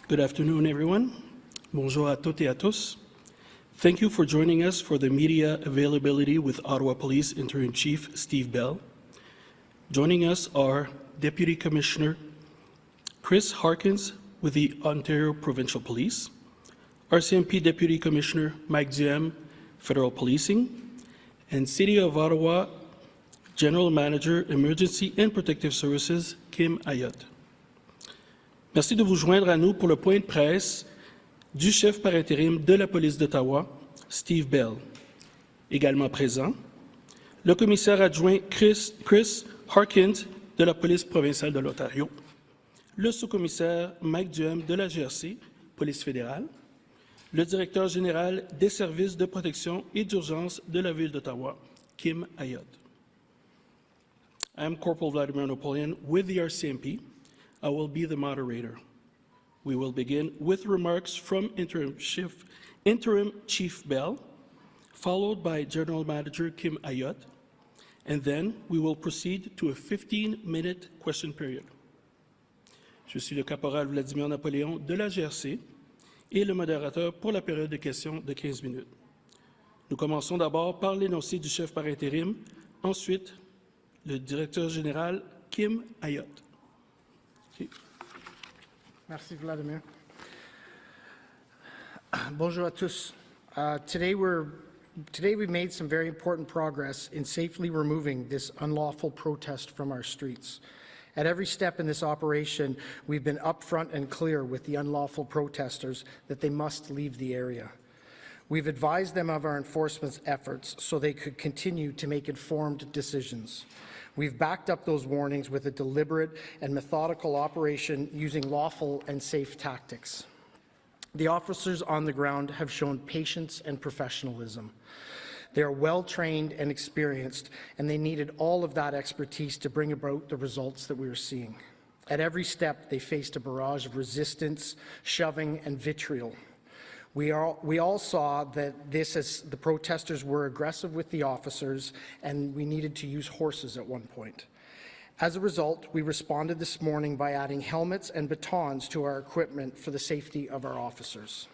Good afternoon, everyone. Bonjour à toutes et à tous. Thank you for joining us for the media availability with Ottawa Police Interim Chief Steve Bell. Joining us are Deputy Commissioner Chris Harkins with the Ontario Provincial Police, RCMP Deputy Commissioner Mike Duhem, Federal Policing, and City of Ottawa General Manager, Emergency and Protective Services, Kim Ayotte. Merci de vous joindre à nous pour le point de presse du chef par intérim de la police d'Ottawa, Steve Bell. Également présent, le commissaire adjoint Chris Harkins de la police provinciale de l'Ontario, le sous-commissaire Mike Duhem de la GRC, police fédérale, le directeur général des services de protection et d'urgence de la ville d'Ottawa, Kim Ayotte. I am Corporal Vladimir Napoleon with the RCMP. I will be the moderator. We will begin with remarks from Interim Chief Bell, followed by General Manager Kim Ayotte, and then we will proceed to a 15-minute question period. Je suis le caporal Vladimir Napoléon de la GRC et le modérateur pour la période de questions de 15 minutes. Nous commençons d'abord par l'énoncé du chef par intérim, ensuite le directeur général Kim Ayotte. Merci, Vladimir. Bonjour à tous. Today we made some very important progress in safely removing this unlawful protest from our streets. At every step in this operation, we've been upfront and clear with the unlawful protesters that they must leave the area. We've advised them of our enforcement efforts so they could continue to make informed decisions. We've backed up those warnings with a deliberate and methodical operation using lawful and safe tactics. The officers on the ground have shown patience and professionalism. They are well-trained and experienced, and they needed all of that expertise to bring about the results that we are seeing. At every step, they faced a barrage of resistance, shoving, and vitriol. We all saw that the protesters were aggressive with the officers, and we needed to use horses at one point. As a result, we responded this morning by adding helmets and batons to our equipment for the safety of our officers.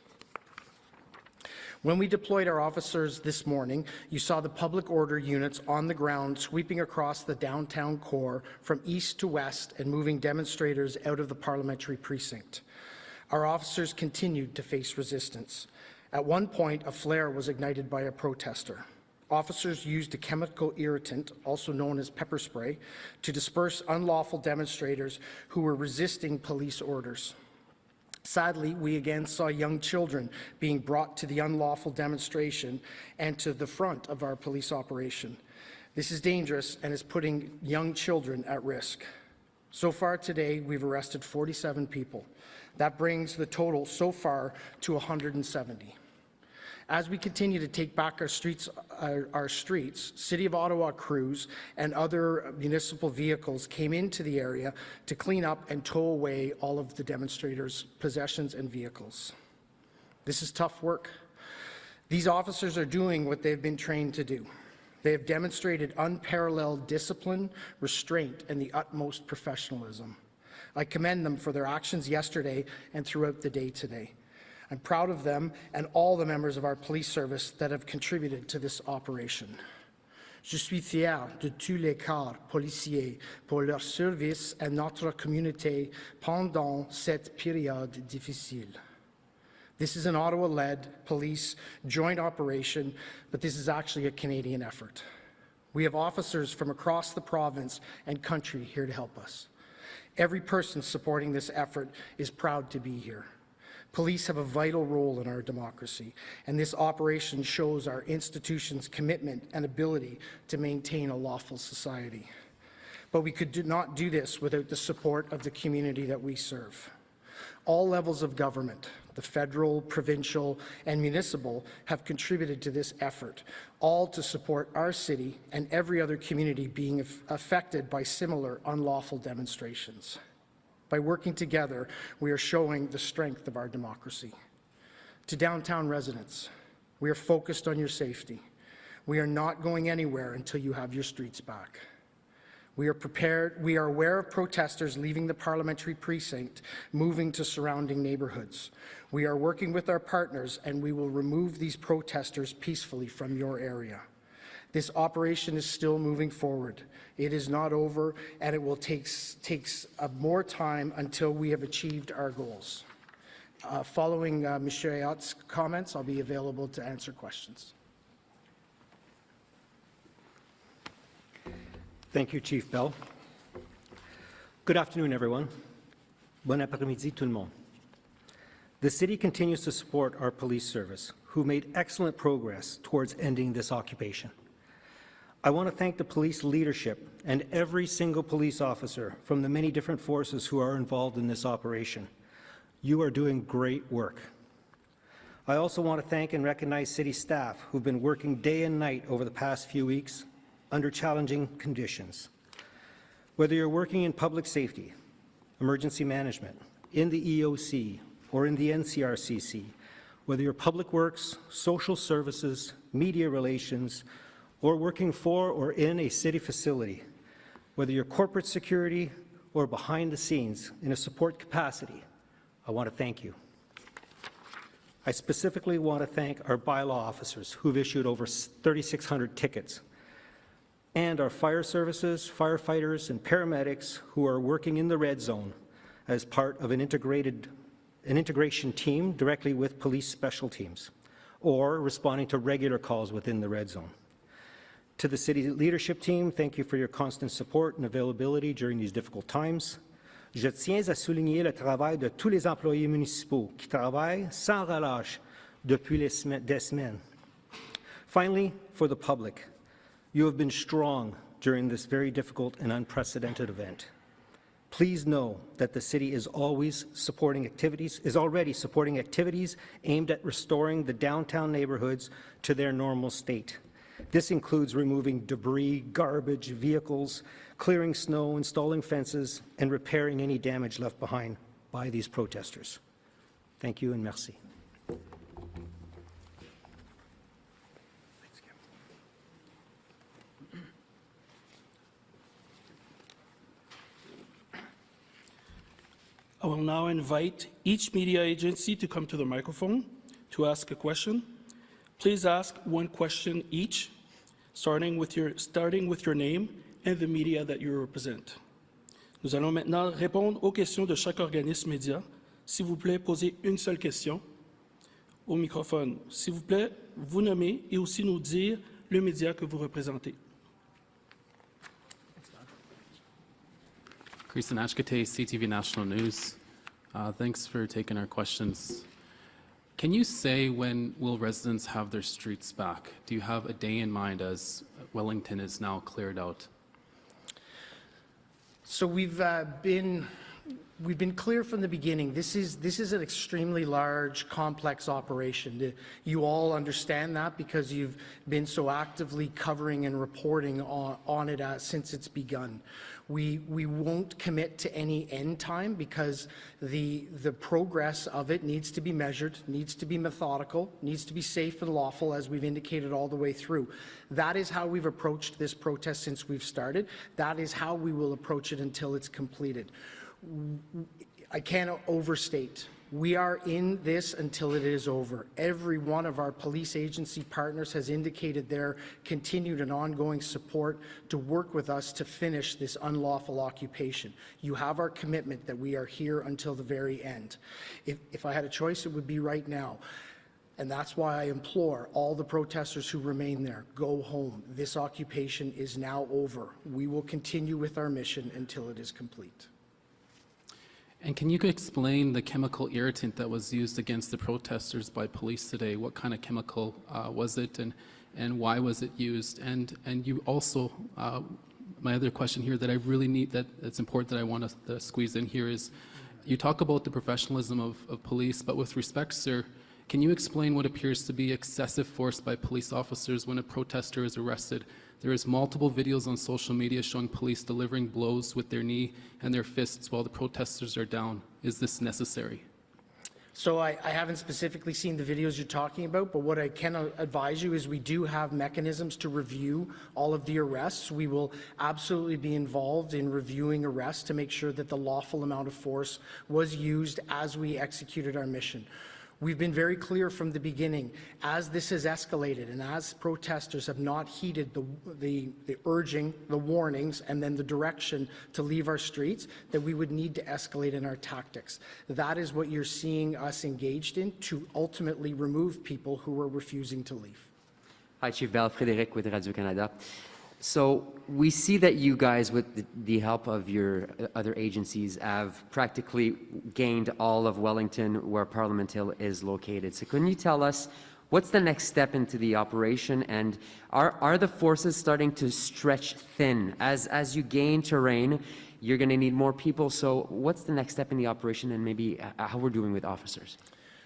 When we deployed our officers this morning, you saw the public order units on the ground sweeping across the downtown core from east to west and moving demonstrators out of the parliamentary precinct. Our officers continued to face resistance. At one point, a flare was ignited by a protester. Officers used a chemical irritant, also known as pepper spray, to disperse unlawful demonstrators who were resisting police orders. Sadly, we again saw young children being brought to the unlawful demonstration and to the front of our police operation. This is dangerous and is putting young children at risk. So far today, we've arrested 47 people. That brings the total so far to 170. As we continue to take back our streets, City of Ottawa crews and other municipal vehicles came into the area to clean up and tow away all of the demonstrators' possessions and vehicles. This is tough work. These officers are doing what they've been trained to do. They have demonstrated unparalleled discipline, restraint, and the utmost professionalism. I commend them for their actions yesterday and throughout the day today. I'm proud of them and all the members of our police service that have contributed to this operation. Je suis fier de tous les corps policiers pour leur service à notre communauté pendant cette période difficile. This is an Ottawa-led police joint operation, but this is actually a Canadian effort. We have officers from across the province and country here to help us. Every person supporting this effort is proud to be here. Police have a vital role in our democracy, and this operation shows our institution's commitment and ability to maintain a lawful society. But we could not do this without the support of the community that we serve. All levels of government, the federal, provincial, and municipal, have contributed to this effort, all to support our city and every other community being affected by similar unlawful demonstrations. By working together, we are showing the strength of our democracy. To downtown residents, we are focused on your safety. We are not going anywhere until you have your streets back. We are aware of protesters leaving the parliamentary precinct, moving to surrounding neighborhoods. We are working with our partners, and we will remove these protesters peacefully from your area. This operation is still moving forward. It is not over, and it will take more time until we have achieved our goals. Following Mr. Ayotte's comments, I'll be available to answer questions. Thank you, Chief Bell. Good afternoon, everyone. Bon après-midi, tout le monde. The city continues to support our police service, who made excellent progress towards ending this occupation. I want to thank the police leadership and every single police officer from the many different forces who are involved in this operation. You are doing great work. I also want to thank and recognize city staff who've been working day and night over the past few weeks under challenging conditions. Whether you're working in public safety, emergency management, in the EOC, or in the NCRCC, whether you're public works, social services, media relations, or working for or in a city facility, whether you're corporate security or behind the scenes in a support capacity, I want to thank you. I specifically want to thank our bylaw officers who've issued over 3,600 tickets, and our fire services, firefighters, and paramedics who are working in the red zone as part of an integration team directly with police special teams, or responding to regular calls within the red zone. To the city leadership team, thank you for your constant support and availability during these difficult times. Je tiens à souligner le travail de tous les employés municipaux qui travaillent sans relâche depuis des semaines. Finally, for the public, you have been strong during this very difficult and unprecedented event. Please know that the city is already supporting activities aimed at restoring the downtown neighborhoods to their normal state. This includes removing debris, garbage, vehicles, clearing snow, installing fences, and repairing any damage left behind by these protesters. Thank you and merci. I will now invite each media agency to come to the microphone to ask a question. Please ask one question each, starting with your name and the media that you represent. Nous allons maintenant répondre aux questions de chaque organisme média. S'il vous plaît, posez une seule question au microphone. S'il vous plaît, vous nommer et aussi nous dire le média que vous représentez. Kristen Ashkate, CTV National News. Thanks for taking our questions. Can you say when will residents have their streets back? Do you have a day in mind as Wellington is now cleared out? So we've been clear from the beginning. This is an extremely large, complex operation. You all understand that because you've been so actively covering and reporting on it since it's begun. We won't commit to any end time because the progress of it needs to be measured, needs to be methodical, needs to be safe and lawful, as we've indicated all the way through. That is how we've approached this protest since we've started. That is how we will approach it until it's completed. I can't overstate. We are in this until it is over. Every one of our police agency partners has indicated their continued and ongoing support to work with us to finish this unlawful occupation. You have our commitment that we are here until the very end. If I had a choice, it would be right now. And that's why I implore all the protesters who remain there, go home. This occupation is now over. We will continue with our mission until it is complete. And can you explain the chemical irritant that was used against the protesters by police today? What kind of chemical was it, and why was it used? And you also, my other question here that I really need, that's important that I want to squeeze in here is, you talk about the professionalism of police, but with respect, sir, can you explain what appears to be excessive force by police officers when a protester is arrested? There is multiple videos on social media showing police delivering blows with their knee and their fists while the protesters are down. Is this necessary? So I haven't specifically seen the videos you're talking about, but what I can advise you is we do have mechanisms to review all of the arrests. We will absolutely be involved in reviewing arrests to make sure that the lawful amount of force was used as we executed our mission. We've been very clear from the beginning, as this has escalated and as protesters have not heeded the urging, the warnings, and then the direction to leave our streets, that we would need to escalate in our tactics. That is what you're seeing us engaged in to ultimately remove people who are refusing to leave. Hi, Chief Bell, Frédéric with Radio-Canada. So we see that you guys, with the help of your other agencies, have practically gained all of Wellington where Parliament Hill is located. So can you tell us what's the next step into the operation, and are the forces starting to stretch thin? As you gain terrain, you're going to need more people. So what's the next step in the operation, and maybe how we're doing with officers?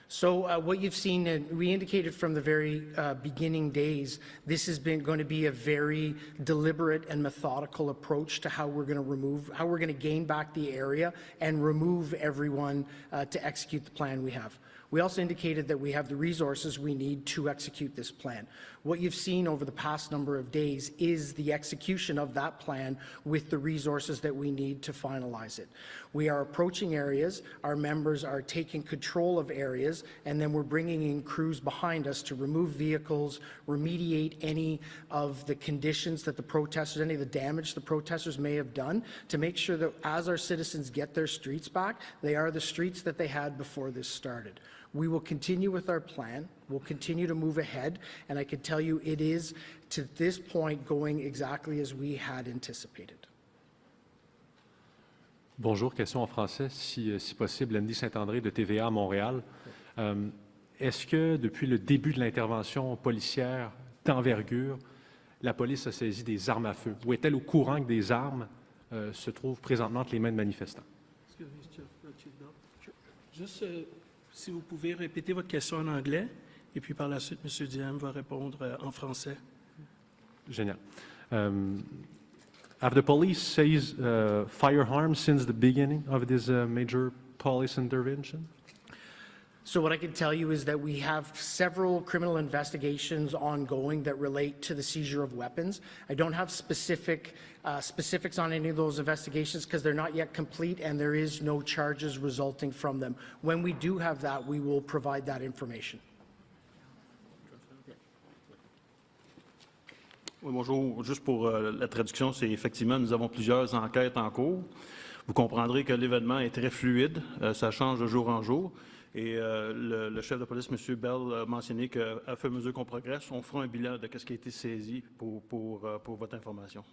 So what you've seen, and we indicated from the very beginning days, this has been going to be a very deliberate and methodical approach to how we're going to gain back the area and remove everyone to execute the plan we have. We also indicated that we have the resources we need to execute this plan. What you've seen over the past number of days is the execution of that plan with the resources that we need to finalize it. We are approaching areas, our members are taking control of areas, and then we're bringing in crews behind us to remove vehicles, remediate any of the conditions that the protesters, any of the damage the protesters may have done, to make sure that as our citizens get their streets back, they are the streets that they had before this started. We will continue with our plan. We'll continue to move ahead, and I can tell you it is, to this point, going exactly as we had anticipated. Bonjour, question en français, si possible. Andy Saint-André de TVA à Montréal. Est-ce que depuis le début de l'intervention policière d'envergure, la police a saisi des armes à feu? Ou est-elle au courant que des armes se trouvent présentement entre les mains de manifestants? Juste, si vous pouvez répéter votre question en anglais, et puis par la suite, M. Diem va répondre en français. Génial. Have the police seized firearms since the beginning of this major police intervention? So what I can tell you is that we have several criminal investigations ongoing that relate to the seizure of weapons. I don't have specifics on any of those investigations because they're not yet complete and there is no charges resulting from them. When we do have that, we will provide that information. Oui, bonjour. Juste pour la traduction, c'est effectivement, nous avons plusieurs enquêtes en cours. Vous comprendrez que l'événement est très fluide, ça change de jour en jour. Et le chef de police, M. Bell, a mentionné qu'à fur et à mesure qu'on progresse, on fera un bilan de ce qui a été saisi pour votre information.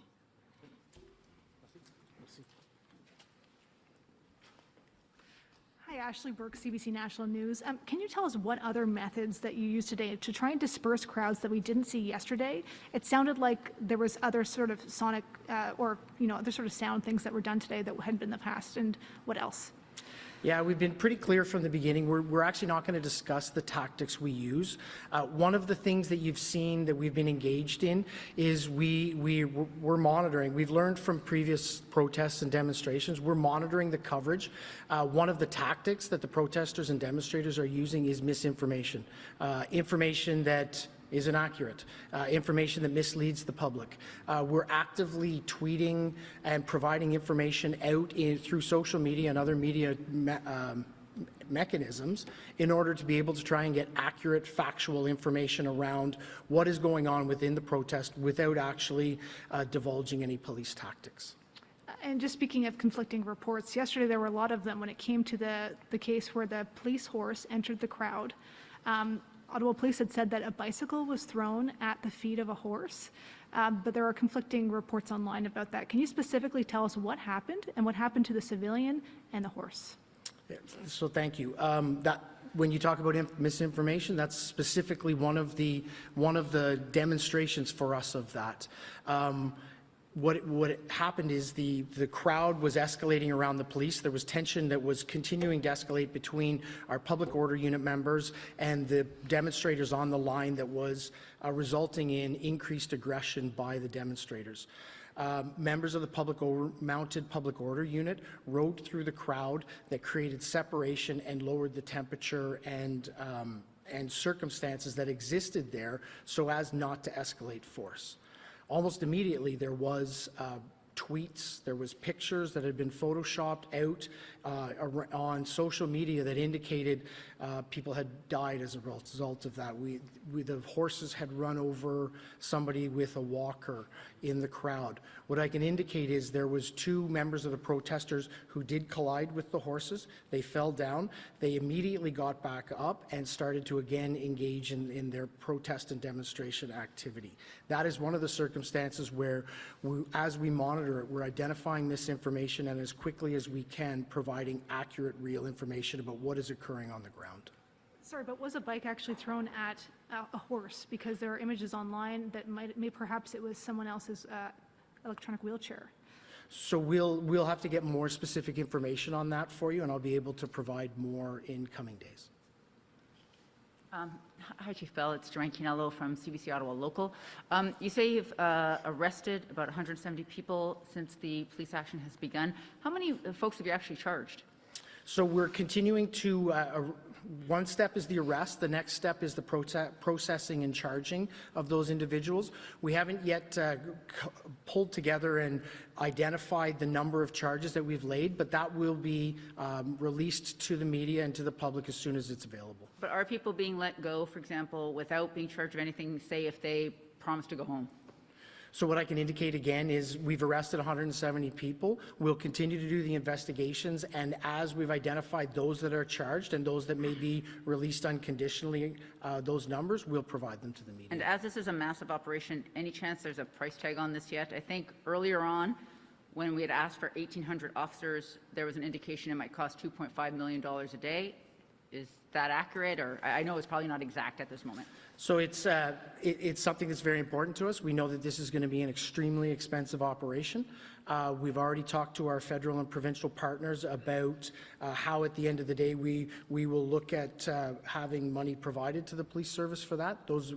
Hi, Ashley Burke, CBC National News. Can you tell us what other methods that you used today to try and disperse crowds that we didn't see yesterday? It sounded like there was other sort of sonic or other sort of sound things that were done today that hadn't been in the past. And what else? Yeah, we've been pretty clear from the beginning. We're actually not going to discuss the tactics we use. One of the things that you've seen that we've been engaged in is we're monitoring. We've learned from previous protests and demonstrations. We're monitoring the coverage. One of the tactics that the protesters and demonstrators are using is misinformation, information that is inaccurate, information that misleads the public. We're actively tweeting and providing information out through social media and other media mechanisms in order to be able to try and get accurate, factual information around what is going on within the protest without actually divulging any police tactics. And just speaking of conflicting reports, yesterday there were a lot of them when it came to the case where the police horse entered the crowd. Ottawa Police had said that a bicycle was thrown at the feet of a horse, but there are conflicting reports online about that. Can you specifically tell us what happened and what happened to the civilian and the horse? Yeah, so thank you. When you talk about misinformation, that's specifically one of the demonstrations for us of that. what happened is the crowd was escalating around the police. There was tension that was continuing to escalate between our public order unit members and the demonstrators on the line that was resulting in increased aggression by the demonstrators. Members of the mounted public order unit rode through the crowd that created separation and lowered the temperature and circumstances that existed there so as not to escalate force. Almost immediately, there was tweets, there was pictures that had been photoshopped out on social media that indicated people had died as a result of that. The horses had run over somebody with a walker in the crowd. What I can indicate is there was 2 members of the protesters who did collide with the horses. They fell down. They immediately got back up and started to again engage in their protest and demonstration activity. That is one of the circumstances where, as we monitor it, we're identifying misinformation and as quickly as we can providing accurate, real information about what is occurring on the ground. Sorry, but was a bike actually thrown at a horse? Because there are images online that perhaps it was someone else's electronic wheelchair. So we'll have to get more specific information on that for you, and I'll be able to provide more in coming days. Hi, Chief Bell. It's Joanne Quinello from CBC Ottawa Local. You say you've arrested about 170 people since the police action has begun. How many folks have you actually charged? So we're continuing to, one step is the arrest, the next step is the processing and charging of those individuals. We haven't yet pulled together and identified the number of charges that we've laid, but that will be released to the media and to the public as soon as it's available. But are people being let go, for example, without being charged of anything, say if they promise to go home? So what I can indicate again is we've arrested 170 people. We'll continue to do the investigations, and as we've identified those that are charged and those that may be released unconditionally, those numbers, we'll provide them to the media. And as this is a massive operation, any chance there's a price tag on this yet? I think earlier on, when we had asked for 1,800 officers, there was an indication it might cost $2.5 million a day. Is that accurate? Or I know it's probably not exact at this moment. So it's something that's very important to us. We know that this is going to be an extremely expensive operation. We've already talked to our federal and provincial partners about how at the end of the day we will look at having money provided to the police service for that. Those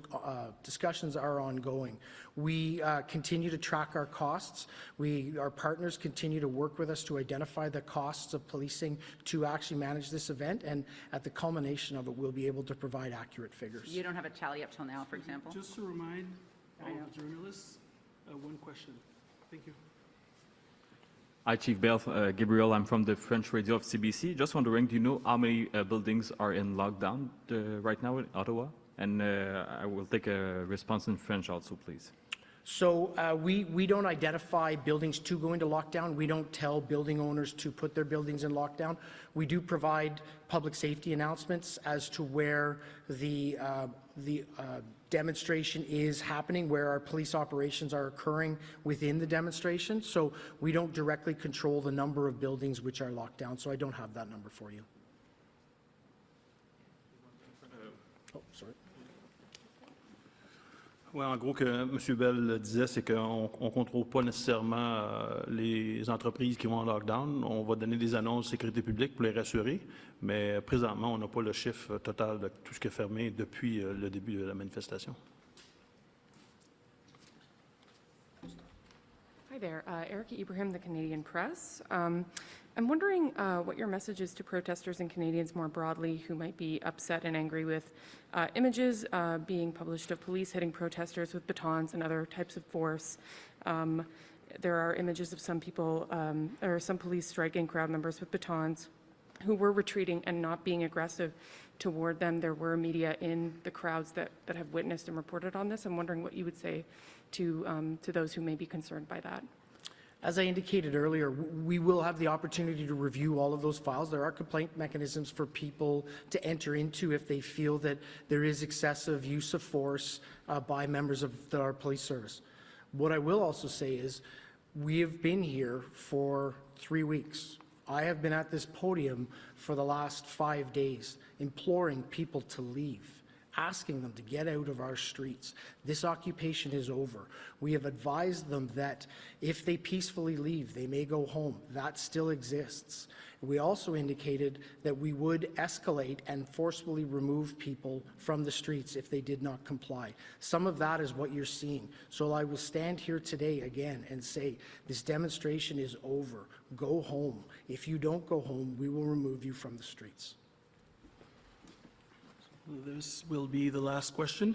discussions are ongoing. We continue to track our costs. Our partners continue to work with us to identify the costs of policing to actually manage this event, and at the culmination of it, we'll be able to provide accurate figures. You don't have a tally up till now, for example? Just to remind all the journalists, one question. Thank you. Hi, Chief Bell. Gabriel, I'm from the French radio of CBC. Just wondering, do you know how many buildings are in lockdown right now in Ottawa? And I will take a response in French also, please. So we don't identify buildings to go into lockdown. We don't tell building owners to put their buildings in lockdown. We do provide public safety announcements as to where the demonstration is happening, where our police operations are occurring within the demonstration. So we don't directly control the number of buildings which are locked down. So I don't have that number for you. Oh, sorry. Oui, en gros, que M. Bell disait, c'est qu'on ne contrôle pas nécessairement les entreprises qui vont en lockdown. On va donner des annonces de sécurité publique pour les rassurer, mais présentement, on n'a pas le chiffre total de tout ce qui est fermé depuis le début de la manifestation. Hi there, Erica Ibrahim, the Canadian Press. I'm wondering what your message is to protesters and Canadians more broadly who might be upset and angry with images being published of police hitting protesters with batons and other types of force. There are images of some people, or some police striking crowd members with batons who were retreating and not being aggressive toward them. There were media in the crowds that have witnessed and reported on this. I'm wondering what you would say to those who may be concerned by that. As I indicated earlier, we will have the opportunity to review all of those files. There are complaint mechanisms for people to enter into if they feel that there is excessive use of force by members of our police service. What I will also say is we have been here for 3 weeks. I have been at this podium for the last 5 days imploring people to leave, asking them to get out of our streets. This occupation is over. We have advised them that if they peacefully leave, they may go home. That still exists. We also indicated that we would escalate and forcefully remove people from the streets if they did not comply. Some of that is what you're seeing. So I will stand here today again and say, this demonstration is over. Go home. If you don't go home, we will remove you from the streets. This will be the last question.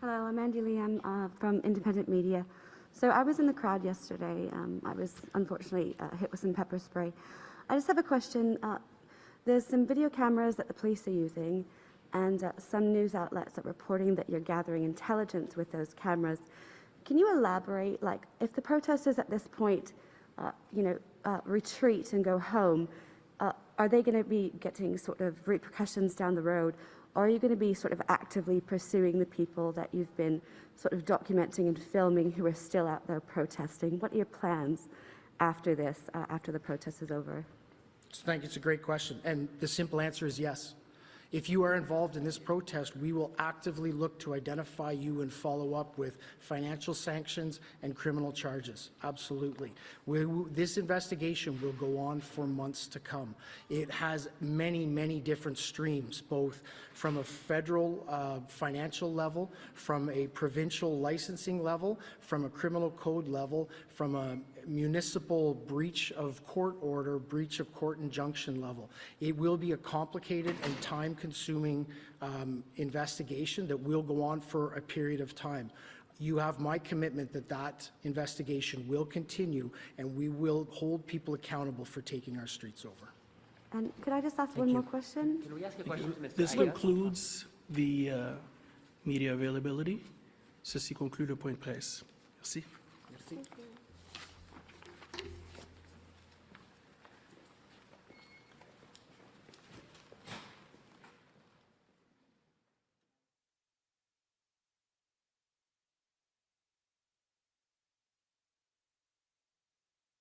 Hello, I'm Andy Lee. I'm from Independent Media. So I was in the crowd yesterday. I was unfortunately hit with some pepper spray. I just have a question. There's some video cameras that the police are using, and some news outlets are reporting that you're gathering intelligence with those cameras. Can you elaborate, like, if the protesters at this point, retreat and go home, are they going to be getting sort of repercussions down the road? Or are you going to be sort of actively pursuing the people that you've been sort of documenting and filming who are still out there protesting? What are your plans after this, after the protest is over? Thank you. It's a great question. And the simple answer is yes. If you are involved in this protest, we will actively look to identify you and follow up with financial sanctions and criminal charges. Absolutely. This investigation will go on for months to come. It has many, many different streams, both from a federal financial level, from a provincial licensing level, from a criminal code level, from a municipal breach of court order, breach of court injunction level. It will be a complicated and time-consuming investigation that will go on for a period of time. You have my commitment that that investigation will continue, and we will hold people accountable for taking our streets over. And could I just ask one more question? Can we ask a question to Mr. This Aida? concludes the media availability. Ceci conclut le point de presse. Merci. Merci.